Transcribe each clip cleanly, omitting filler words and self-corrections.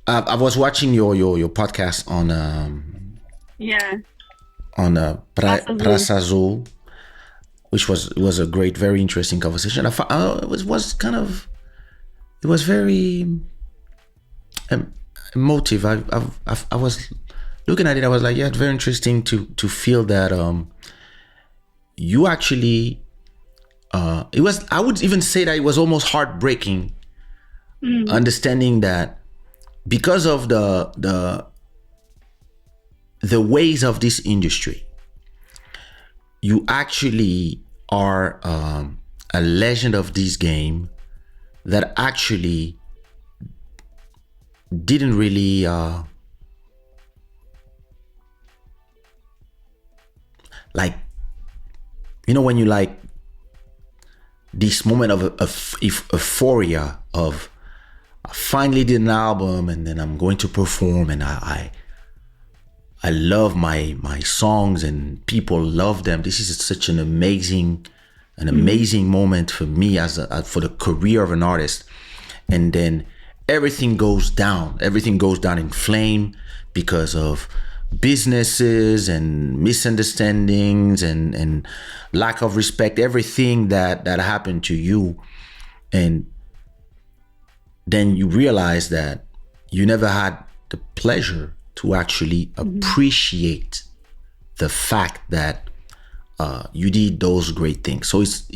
I was watching your podcast Yeah, on Passa Azul. Praça Azul, which was a great, very interesting conversation. It was kind of, it was very um, emotive. I was looking at it. I was like, yeah, it's very interesting to feel that you actually. It was. I would even say that it was almost heartbreaking, Mm, understanding that because of the ways of this industry, you actually are a legend of this game that actually didn't really like, when you like this moment of euphoria of I finally did an album and then I'm going to perform, and I love my songs and people love them. This is such an mm, amazing moment for me for the career of an artist. And then everything goes down in flame because of businesses and misunderstandings and lack of respect, everything that happened to you. And then you realize that you never had the pleasure to actually mhm. appreciate the fact that you did those great things. So it's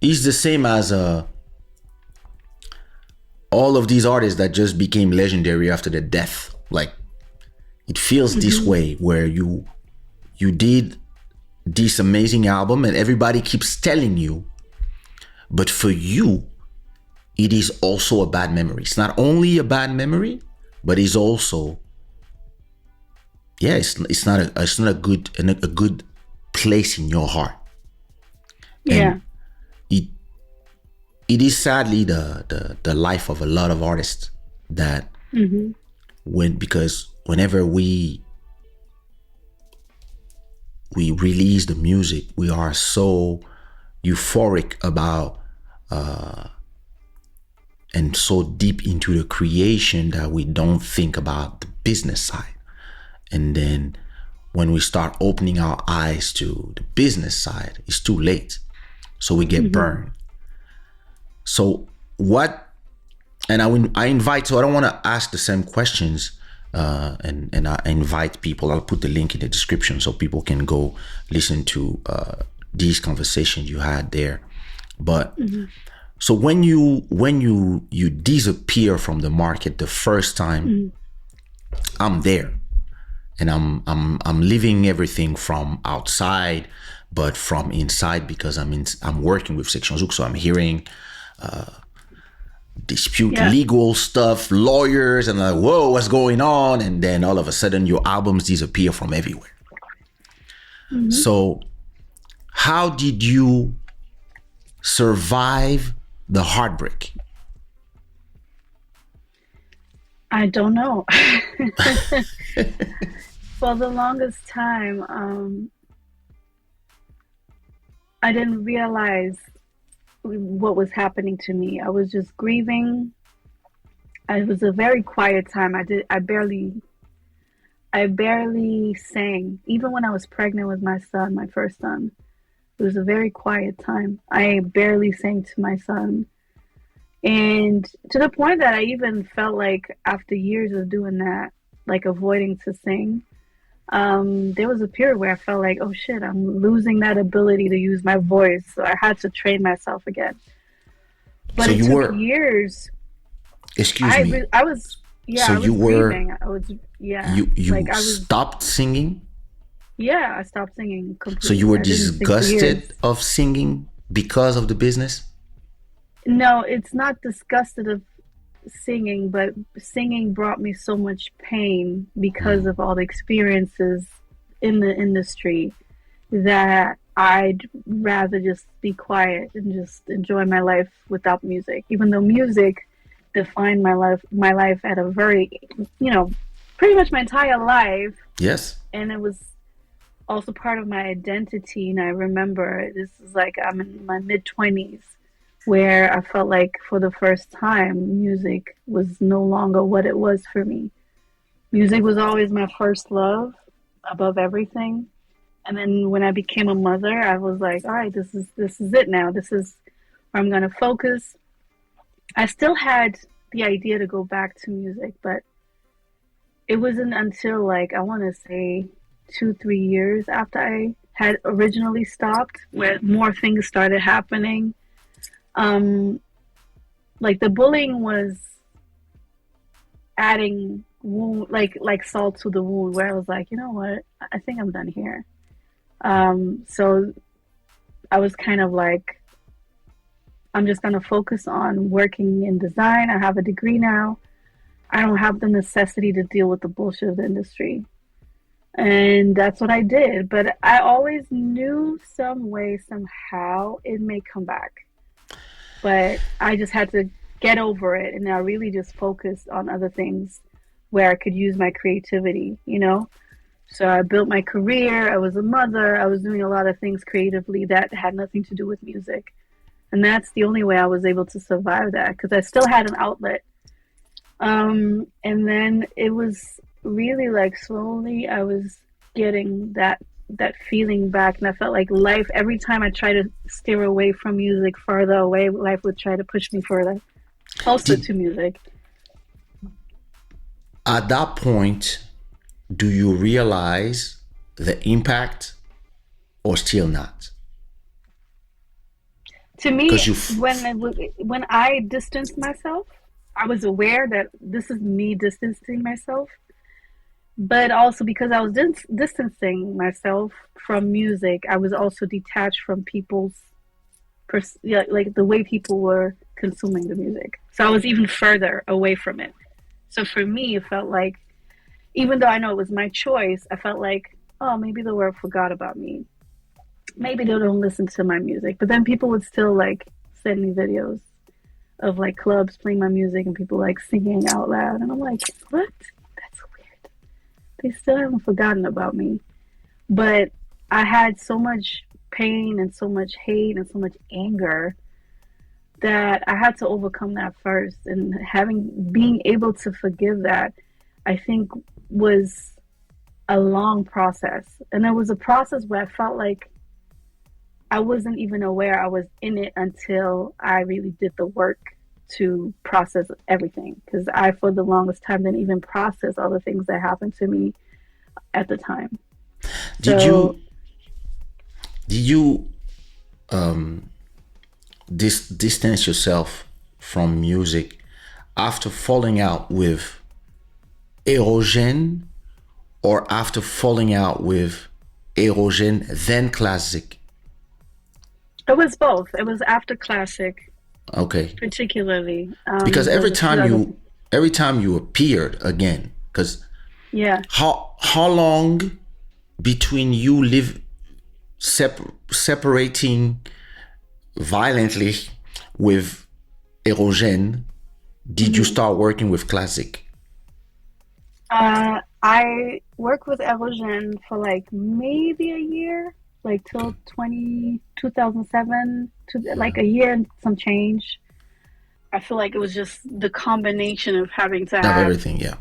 the same as all of these artists that just became legendary after their death. Like, it feels this Mhm. way where you did this amazing album and everybody keeps telling you, but for you it is also a bad memory. It's not only a bad memory, but it's also, yeah, it's not a good place in your heart. Yeah. And it it is sadly the life of a lot of artists that Mhm. because whenever we release the music, we are so euphoric about and so deep into the creation that we don't think about the business side. And then when we start opening our eyes to the business side, it's too late. So we get Mhm. burned. So what? And I invite. So I don't want to ask the same questions. And I invite people. I'll put the link in the description so people can go listen to these conversations you had there. But Mhm. so when you disappear from the market the first time, Mhm. I'm there, and I'm living everything from outside, but from inside because I'm working with Section Zouk, so I'm hearing dispute, Yeah. legal stuff, lawyers, and like, whoa, what's going on? And then all of a sudden, your albums disappear from everywhere. Mhm. So how did you survive the heartbreak? I don't know. For the longest time, I didn't realize what was happening to me. I was just grieving. It was a very quiet time. I barely sang. Even when I was pregnant with my son, my first son, it was a very quiet time. I barely sang to my son. And to the point that I even felt like after years of doing that, like avoiding to sing, there was a period where I felt like, oh shit, I'm losing that ability to use my voice. So I had to train myself again. But So it you took were, years. excuse me. I was, yeah, So I you was were grieving. I was, yeah, you like I was, stopped singing. yeah, I stopped singing So you completely. were I didn't sing for years. disgusted of singing because of the business. No, it's not disgusted of singing, but singing brought me so much pain because of all the experiences in the industry that I'd rather just be quiet and just enjoy my life without music. Even though music defined my life at a very, you know, pretty much my entire life, Yes. and it was also part of my identity. And I remember this is like I'm in my mid 20s, where I felt like for the first time, music was no longer what it was for me. Music was always my first love above everything. And then when I became a mother, I was like, all right, this is it now. This is where I'm gonna focus. I still had the idea to go back to music, but it wasn't until like I want to say 2, 3 years after I had originally stopped where more things started happening. Um, like the bullying was adding wound, like salt to the wound, where I was like, you know what, I think I'm done here. So I was kind of like, I'm just gonna focus on working in design. I have a degree now. I don't have the necessity to deal with the bullshit of the industry. And that's what I did. But I always knew some way, somehow, it may come back. But I just had to get over it. And I really just focused on other things where I could use my creativity, you know? So I built my career. I was a mother. I was doing a lot of things creatively that had nothing to do with music. And that's the only way I was able to survive that because I still had an outlet. And then it was really like slowly I was getting that feeling back, and I felt like life. Every time I tried to steer away from music, farther away, life would try to push me further, closer Did to music. at that point do you realize the impact or still not? To me, Because you when I distanced myself, I was aware that this is me distancing myself, but also because I was distancing myself from music, I was also detached from people's yeah, like the way people were consuming the music. So I was even further away from it. So for me, it felt like, even though I know it was my choice, I felt like, oh, maybe the world forgot about me. Maybe they don't listen to my music. But then people would still like send me videos of like clubs playing my music and people like singing out loud. And I'm like, what? That's weird. They still haven't forgotten about me. But I had so much pain and so much hate and so much anger that I had to overcome that first. And being able to forgive that, I think was a long process. And it was a process where I felt like I wasn't even aware I was in it until I really did the work to process everything. Because I, for the longest time, didn't even process all the things that happened to me at the time. did So you did you distance yourself from music after falling out with Erogen or after falling out with Erogen then classic? it was both. It was after classic, Okay. particularly. Because It was a 2000. every time you appeared again, because Yeah. how long between you live separating violently with Erogen did you Mhm. start working with classic? I worked with Erogen for like maybe a year, like till 2007, to like a year and some change. I feel like it was just the combination of having to Of have everything, yeah.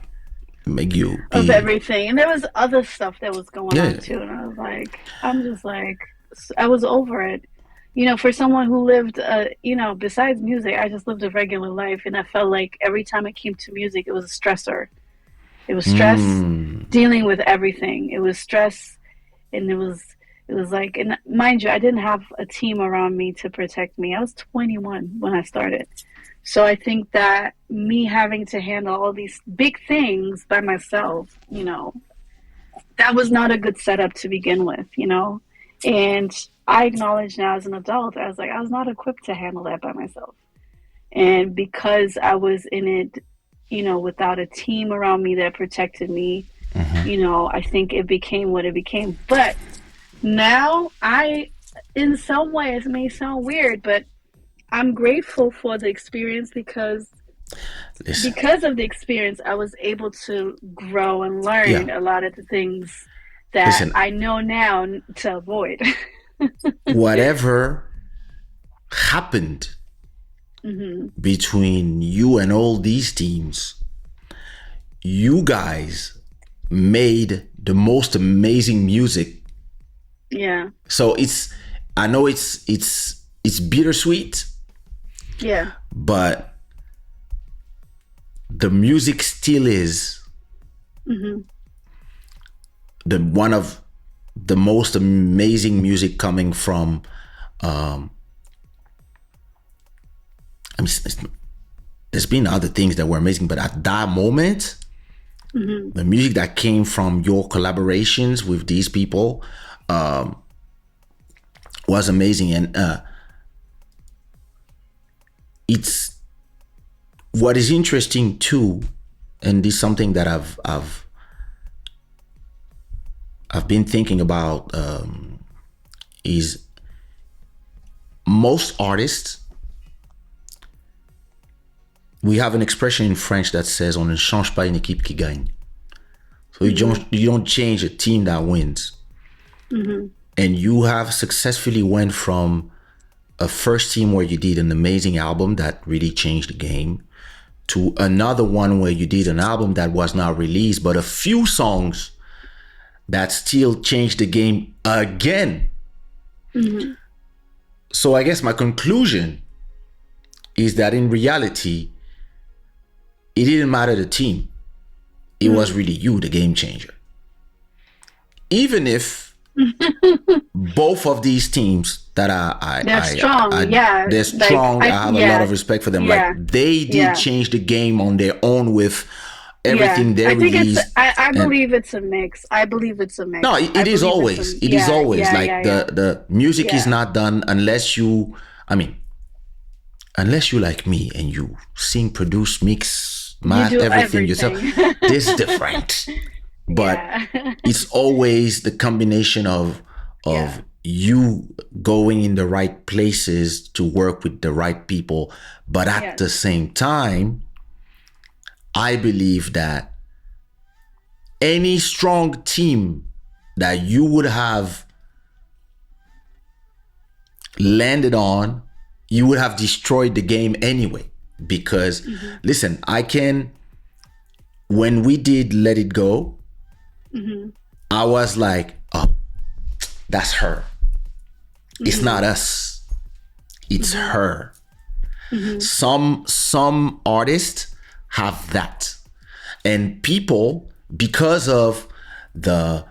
Make you of be, everything. And there was other stuff that was going yeah, on yeah. too. And I was like, I'm just like, I was over it. You know, for someone who lived, besides music, I just lived a regular life. And I felt like every time it came to music, it was a stressor. It was stress Mm, dealing with everything. It was stress, and it was like, and mind you, I didn't have a team around me to protect me. I was 21 when I started. So I think that me having to handle all these big things by myself, that was not a good setup to begin with. And I acknowledge now as an adult, I was like, I was not equipped to handle that by myself. And because I was in it, without a team around me that protected me, I think it became what it became. But now in some ways, it may sound weird, but I'm grateful for the experience listen, of the experience, I was able to grow and yeah, learn a lot of the things that listen, I know now to avoid. whatever happened between you and all these teams, you guys made the most amazing music. Yeah. So I know it's bittersweet, Yeah. but the music still is the one of the most amazing music coming from. I mean, there's been other things that were amazing, but at that moment, the music that came from your collaborations with these people was amazing. And it's what is interesting too, and this is something that I've been thinking about, is most artists, we have an expression in French that says on ne change pas une équipe qui gagne. So you don't change a team that wins. And you have successfully went from a first team where you did an amazing album that really changed the game to another one where you did an album that was not released, but a few songs that still changed the game again. So I guess my conclusion is that in reality, it didn't matter the team. It was really you, the game changer. Even if both of these teams that they're strong. They're strong. Like, I have a lot of respect for them. Like they did change the game on their own with everything they released. I believe it's a mix. I believe it's a mix. No, it is always. It is always like the music is not done unless you. I mean, unless you like me and you sing, produce, mix, math, everything yourself. This is different. But it's always the combination of you going in the right places to work with the right people. But at the same time, I believe that any strong team that you would have landed on, you would have destroyed the game anyway. Because listen, when we did Let It Go, I was like, oh, that's her. It's not us. It's her. Some artists have that. And people, because of the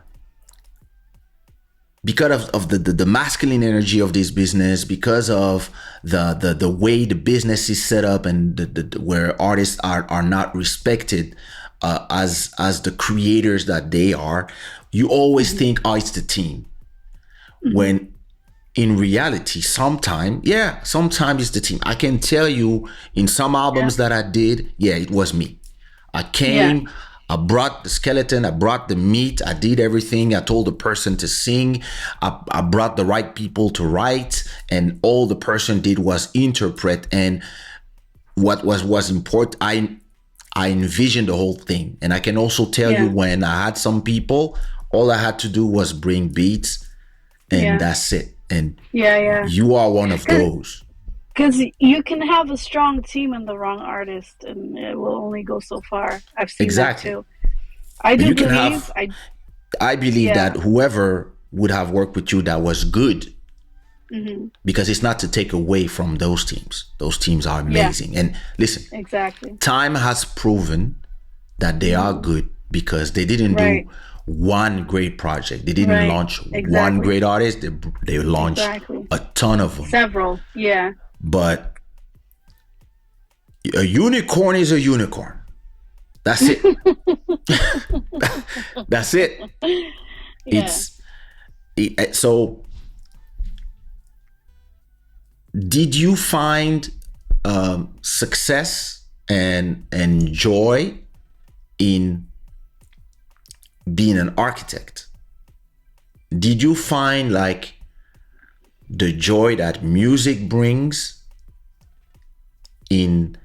masculine energy of this business, because of the way the business is set up, and where artists are not respected as the creators that they are, you always think, oh, it's the team. When in reality, sometimes it's the team. I can tell you in some albums that I did, it was me. I came, I brought the skeleton, I brought the meat, I did everything. I told the person to sing, I brought the right people to write, and all the person did was interpret. And what was important, I envisioned the whole thing. And I can also tell you, when I had some people, all I had to do was bring beats, and that's it. And you are one of those. Because you can have a strong team and the wrong artist, and it will only go so far. I've seen that too. I believe that whoever would have worked with you that was good, because it's not to take away from those teams. Those teams are amazing. And listen, time has proven that they are good, because they didn't do one great project. They didn't launch one great artist. They launched a ton of them. Several, But a unicorn is a unicorn. That's it. That's it. So did you find success and joy in being an architect? Did you find like the joy that music brings in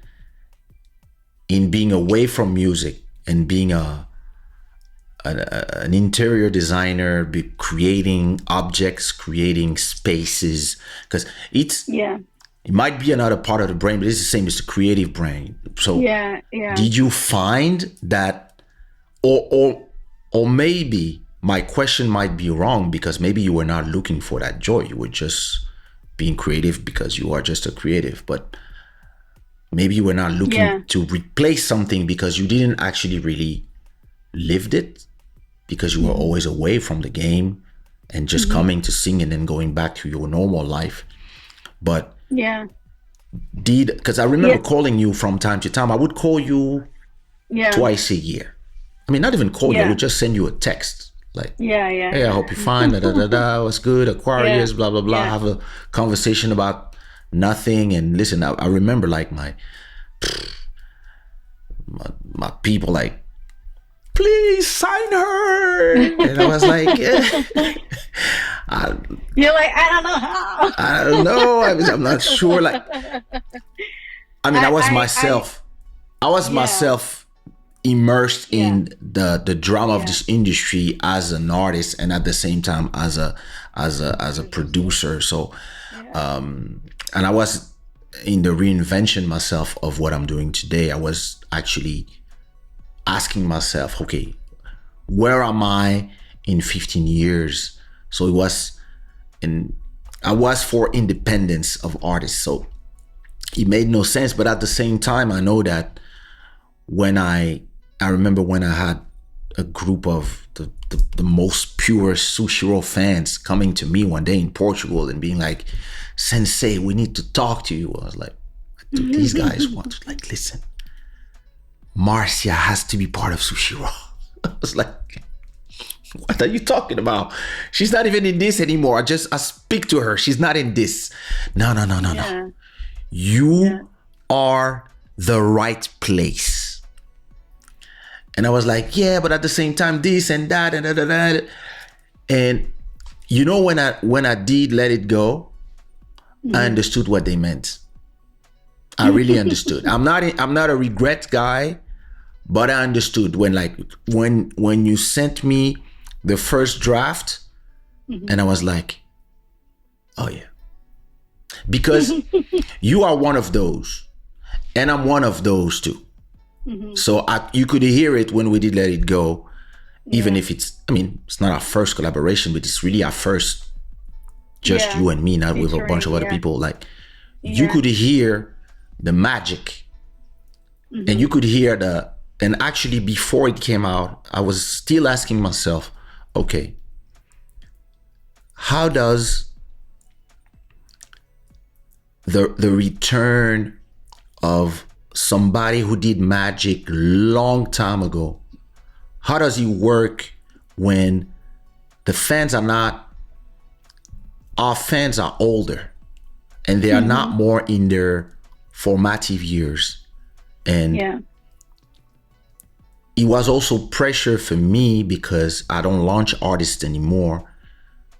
being away from music and being an interior designer, creating objects, creating spaces? Because it's It might be another part of the brain, but it's the same as the creative brain. So Yeah, yeah. did you find that, or maybe my question might be wrong, because maybe you were not looking for that joy. You were just being creative because you are just a creative. But maybe you were not looking Yeah. to replace something because you didn't actually really lived it, because you were Mm-hmm. always away from the game and just Mm-hmm. coming to sing and then going back to your normal life. But Yeah. because I remember Yeah. calling you from time to time. I would call you Yeah. twice a year. I mean, not even call you. I Yeah. would just send you a text like, Yeah. Yeah. "Hey, I hope you're fine. Da da da da. What's good? Yeah. Aquarius. Blah blah blah." Yeah. Have a conversation about nothing. And listen, I remember like my people like, "Please sign her," and I was like, I, You're like, I don't know how. I don't know. I'm not sure. Like, I mean, I was I, myself. I was yeah, myself immersed yeah, in the drama of yeah, this industry as an artist, and at the same time as a producer. producer. So, Yeah. and I was in the reinvention myself of what I'm doing today. I was actually asking myself, okay, where am I in 15 years? So it was in, I was for independence of artists. So it made no sense. But at the same time, I know that when I remember when I had a group of the most pure Sushiro fans coming to me one day in Portugal and being like, "Sensei, we need to talk to you." I was like, dude, these guys want to, like, listen, Marcia has to be part of Sushiro. I was like, what are you talking about? She's not even in this anymore. I speak to her. She's not in this. No, no, no, no, no. Yeah. Yeah. You are the right place. And I was like, yeah, but at the same time, this and that and that. And you know, when I did let it go, I Mm-hmm. understood what they meant. I really understood. I'm not a regret guy, but I understood when, like, when you sent me the first draft, Mm-hmm. and I was like, oh yeah, because you are one of those, and I'm one of those too. Mm-hmm. So you could hear it when we did let it go, even Yeah. if I mean, it's not our first collaboration, but it's really our first, just Yeah. you and me, not with a bunch of Featuring. other Yeah. people. Like, you Yeah. could hear the magic, and Mm-hmm. you could hear and actually before it came out, I was still asking myself, okay, how does the return of somebody who did magic long time ago, how does it work when the fans are not, our fans are older and they are Mm-hmm. not more in their formative years? And Yeah. it was also pressure for me because I don't launch artists anymore.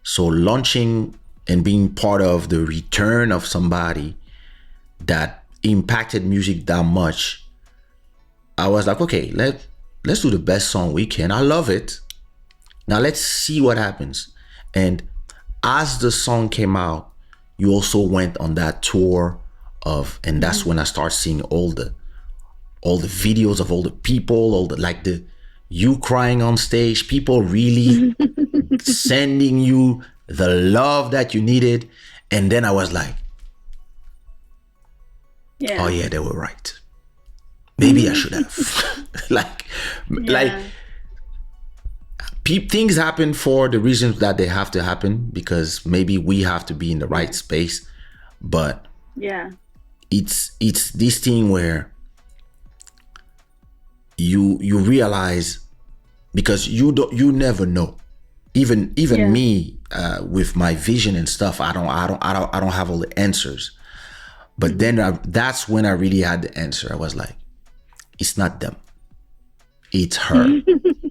So launching and being part of the return of somebody that impacted music that much, I was like, okay, let's do the best song we can. I love it. Now let's see what happens. And as the song came out, you also went on that tour of, and that's Mm-hmm. when I start seeing all the videos of all the people, all the, like, the you crying on stage, people really sending you the love that you needed. And then I was like, oh Yeah. yeah, they were right. Maybe I should have. like Yeah. things happen for the reasons that they have to happen, because maybe we have to be in the right Yeah. space. But Yeah. it's this thing where you realize, because you never know. Even Yeah. me, with my vision and stuff, I don't have all the answers. But Mm-hmm. then that's when I really had the answer. I was like, it's not them, it's her,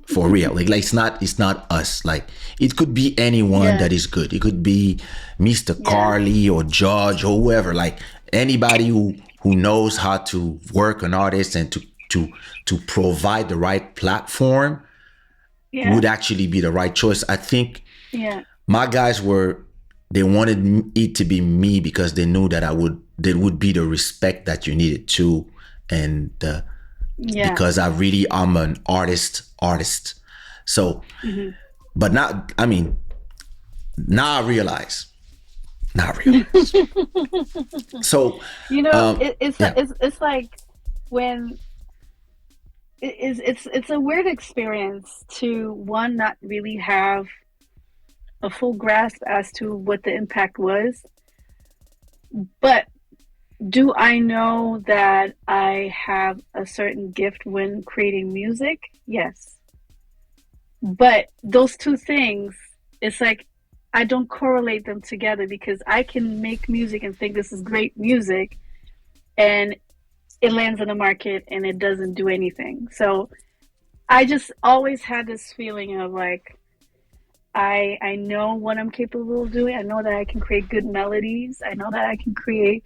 for real. Like it's not us. Like, it could be anyone Yeah. that is good. It could be Mr. Yeah. Carly or Judge or whoever. Like, anybody who knows how to work an artist and to provide the right platform Yeah. would actually be the right choice. I think Yeah. my guys they wanted it to be me because they knew that I would there would be the respect that you needed to, and Yeah. because I really am an artist. So, Hmm. but now, I mean, now I realize, now I realize. So, yeah, It's like when it's a weird experience to one not really have a full grasp as to what the impact was, but do I know that I have a certain gift when creating music? Yes. But those two things, it's like I don't correlate them together because I can make music and think this is great music and it lands in the market and it doesn't do anything. So I just always had this feeling of like I know what I'm capable of doing. I know that I can create good melodies. I know that I can create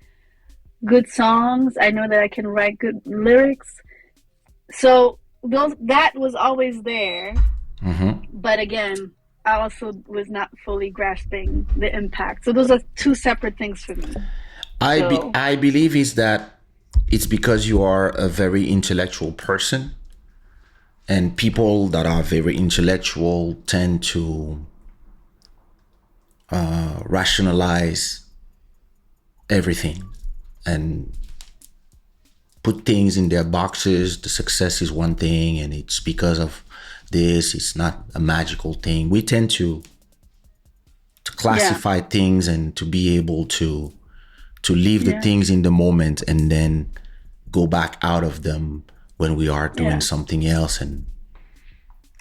good songs. I know that I can write good lyrics. So those that was always there. But again, I also was not fully grasping the impact. So those are two separate things for me. So I believe is that it's because you are a very intellectual person, and people that are very intellectual tend to rationalize everything and put things in their boxes. The success is one thing, and it's because of this. It's not a magical thing. We tend to yeah, classify things and to be able to leave the yeah, things in the moment and then go back out of them when we are doing yeah, something else. And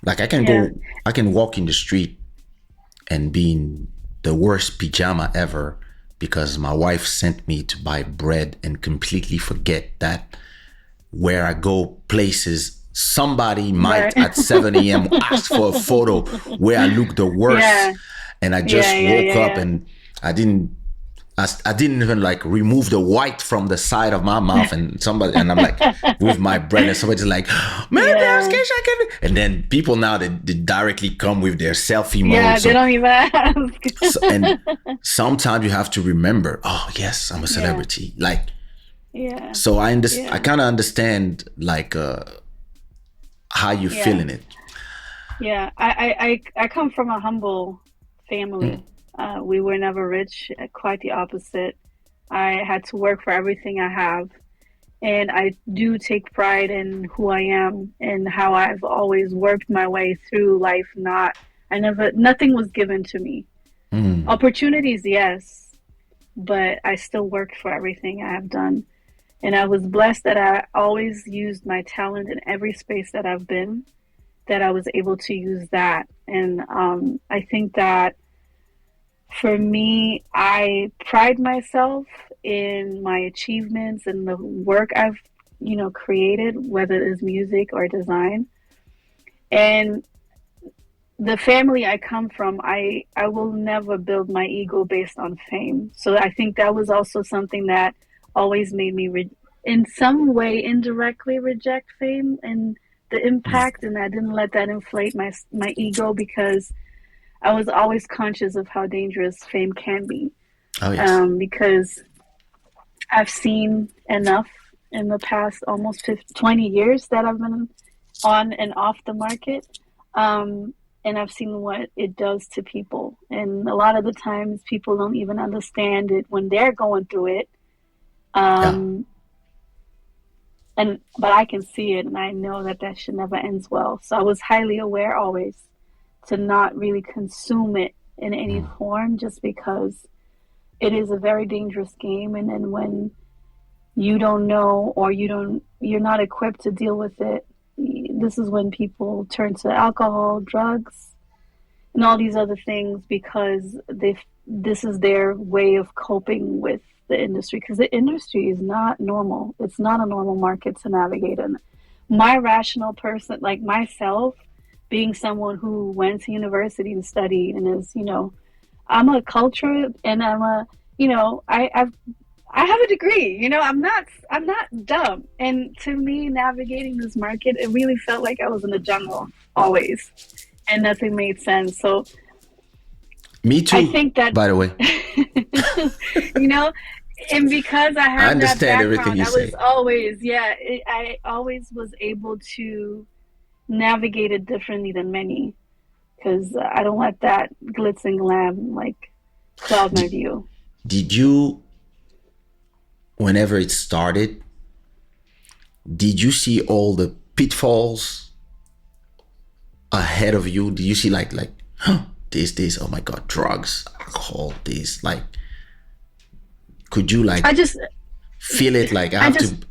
like yeah, I can walk in the street and be in the worst pajama ever because my wife sent me to buy bread and completely forget that where I go places, somebody might right. at 7 a.m. ask for a photo where I look the worst. Yeah, And I yeah, just yeah, woke yeah, up yeah. and I didn't I didn't even like remove the white from the side of my mouth, and I'm like with my bread, and somebody's like, man, there's Yeah, Kaysha, and then people now they directly come with their selfie mode. yeah. They So, don't even ask. and sometimes you have to remember, oh yes, I'm a Yeah, celebrity. Like, yeah, so I yeah, kind of understand like how you feel yeah, in it. yeah. I come from a humble family. We were never rich. Quite the opposite. I had to work for everything I have. And I do take pride in who I am and how I've always worked my way through life. Nothing was given to me. Opportunities, yes, but I still worked for everything I have done. And I was blessed that I always used my talent in every space that I've been, that I was able to use that. And I think that for me, I pride myself in my achievements and the work I've, created, whether it is music or design. And the family I come from, I will never build my ego based on fame. So I think that was also something that always made me, in some way, indirectly reject fame and the impact, and I didn't let that inflate my ego because I was always conscious of how dangerous fame can be. Oh yes. Because I've seen enough in the past almost 50, 20 years that I've been on and off the market. And I've seen what it does to people. And a lot of the times people don't even understand it when they're going through it. Yeah. Um, but I can see it and I know that that should never ends well. So I was highly aware always to not really consume it in any form just because it is a very dangerous game. And then when you don't know or you're not equipped to deal with it, this is when people turn to alcohol, drugs, and all these other things because this is their way of coping with the industry because the industry is not normal. It's not a normal market to navigate in. My rational person like myself, being someone who went to university and studied and is, I'm a culture and I'm a, I have a degree. I'm not dumb. And to me, navigating this market, it really felt like I was in the jungle always, and nothing made sense. So Me I too. think that, By the way. you know, And because I I have that understand everything background, you I was say. always, yeah, I always was able to navigate it differently than many because I don't let that glitz and glam like cloud my Did, view. did you, whenever it started, did you see all the pitfalls ahead of you? Did you see like this, oh my god, drugs, alcohol, this, like, could you like I just, feel it, like I I have just, to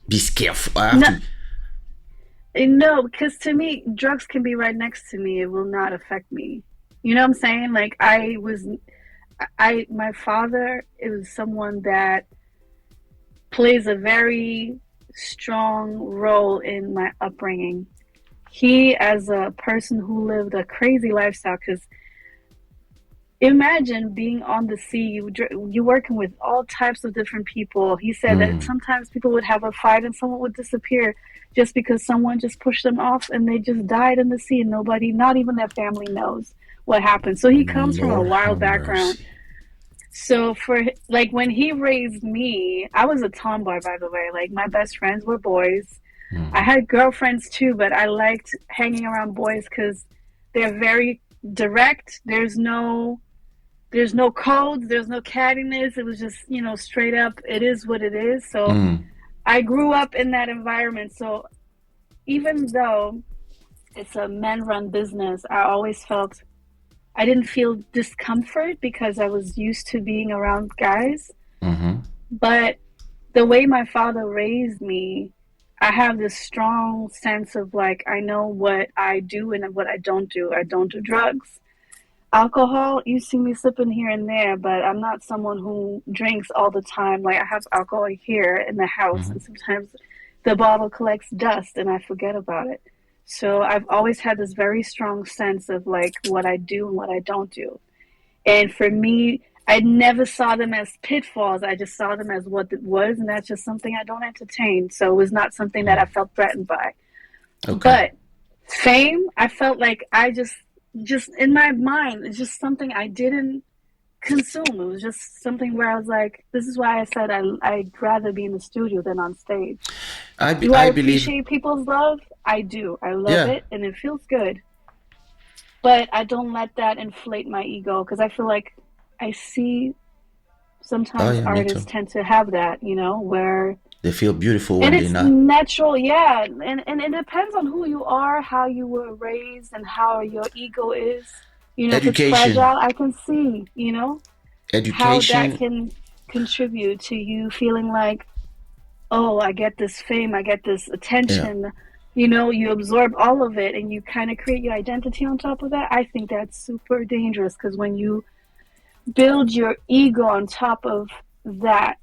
be careful, I have no, to. no, because to me, drugs can be right next to me. It will not affect me. You know what I'm saying? Like my father is someone that plays a very strong role in my upbringing. He, as a person who lived a crazy lifestyle, because imagine being on the sea, you working with all types of different people. He said that Mm, sometimes people would have a fight and someone would disappear just because someone just pushed them off and they just died in the sea and nobody, not even their family, knows what happened. So he comes from a Lord wild have background. mercy. So for like when he raised me, I was a tomboy, by the way. Like my best friends were boys. I Mm, had girlfriends too, but I liked hanging around boys because they're very direct. There's no codes, there's no cattiness. It was just, straight up, it is what it is. So mm, I grew up in that environment. So even though it's a men run business, I didn't feel discomfort because I was used to being around guys. mm-hmm. But the way my father raised me, I have this strong sense of like, I know what I do and what I don't do. I don't do drugs. Alcohol, you see me sipping here and there, but I'm not someone who drinks all the time. Like I have alcohol here in the house, Mm-hmm. and sometimes the bottle collects dust and I forget about it. So I've always had this very strong sense of like what I do and what I don't do. And for me, I never saw them as pitfalls. I just saw them as what it was, and that's just something I don't entertain. So it was not something that I felt threatened by. Okay. But fame, I felt like just in my mind, it's just something I didn't consume. It was just something where I was like, this is why I said I'd rather be in the studio than on stage. Do I I believe, appreciate people's love? I do. I love yeah. it, and it feels good. But I don't let that inflate my ego because I feel like I see Oh sometimes yeah, me artists too. tend to have that, where They feel beautiful and when they're it's not. natural, yeah. And it depends on who you are, how you were raised, and how your ego is. If it's Education, fragile, I can see, how that education, can contribute to you feeling like, oh, I get this fame, I get this yeah. attention. You absorb all of it and you kind of create your identity on top of that. I think that's super dangerous because when you build your ego on top of that,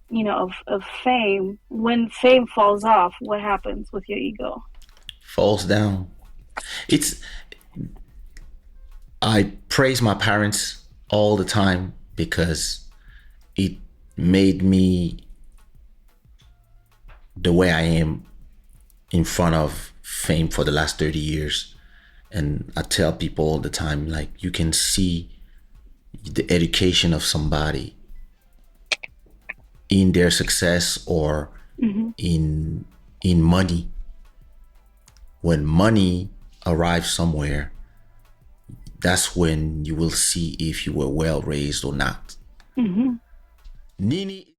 of fame, when fame falls off, what happens with your ego? Falls down. It's, I praise my parents all the time because it made me the way I am in front of fame for the last 30 years. And I tell people all the time, like, you can see the education of somebody in their success or Mm-hmm. in money. When money arrives somewhere, that's when you will see if you were well raised or not. Mm-hmm. Nini